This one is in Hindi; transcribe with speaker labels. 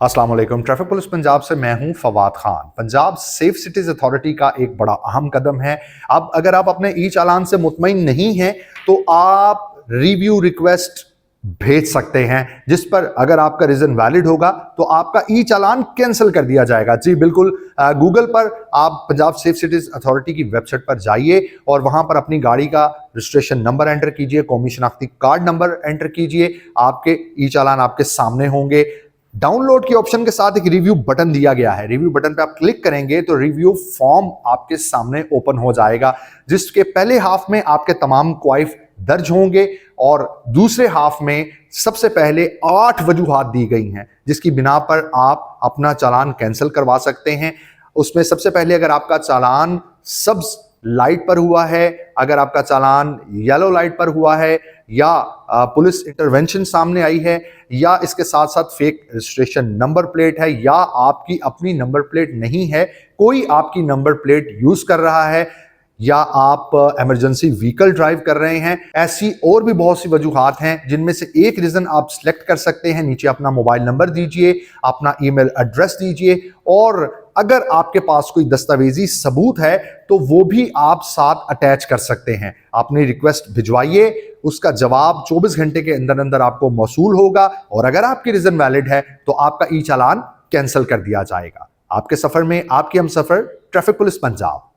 Speaker 1: अस्सलाम वालेकुम। ट्रैफिक पुलिस पंजाब से मैं हूं Fawad Khan. Punjab safe cities authority का एक बड़ा अहम कदम है। अब अगर आप अपने ई चालान से मुतमईन नहीं हैं तो आप रिव्यू रिक्वेस्ट भेज सकते हैं, जिस पर अगर आपका रीजन वैलिड होगा तो आपका ई चालान कैंसिल कर दिया जाएगा। जी बिल्कुल, गूगल पर आप पंजाब सेफ सिटीज अथॉरिटी की वेबसाइट पर जाइए और वहां पर अपनी गाड़ी का रजिस्ट्रेशन नंबर एंटर कीजिए, कौमी शनाख्ती कार्ड नंबर एंटर कीजिए, आपके ई चालान आपके सामने होंगे। डाउनलोड के ऑप्शन के साथ एक रिव्यू बटन दिया गया है। रिव्यू बटन पे आप क्लिक करेंगे तो रिव्यू फॉर्म आपके सामने ओपन हो जाएगा, जिसके पहले हाफ में आपके तमाम क्वाइफ दर्ज होंगे और दूसरे हाफ में सबसे पहले 8 वजूहात दी गई हैं जिसकी बिना पर आप अपना चालान कैंसिल करवा सकते हैं। उसमें सबसे पहले अगर आपका चालान सब्ज लाइट पर हुआ है, अगर आपका चालान येलो लाइट पर हुआ है, या पुलिस इंटरवेंशन सामने आई है, या इसके साथ साथ फेक रजिस्ट्रेशन नंबर प्लेट है, या आपकी अपनी नंबर प्लेट नहीं है, कोई आपकी नंबर प्लेट यूज कर रहा है, या आप इमरजेंसी व्हीकल ड्राइव कर रहे हैं, ऐसी और भी बहुत सी वजूहात हैं जिनमें से एक रीजन आप सिलेक्ट कर सकते हैं। नीचे अपना मोबाइल नंबर दीजिए, अपना ईमेल एड्रेस दीजिए, और अगर आपके पास कोई दस्तावेजी सबूत है तो वो भी आप साथ अटैच कर सकते हैं। अपनी रिक्वेस्ट भिजवाइए, उसका जवाब 24 घंटे के अंदर अंदर आपको मौसूल होगा, और अगर आपकी रीजन वैलिड है तो आपका ई चालान कैंसिल कर दिया जाएगा। आपके सफर में आपकी हम सफर, ट्रैफिक पुलिस पंजाब।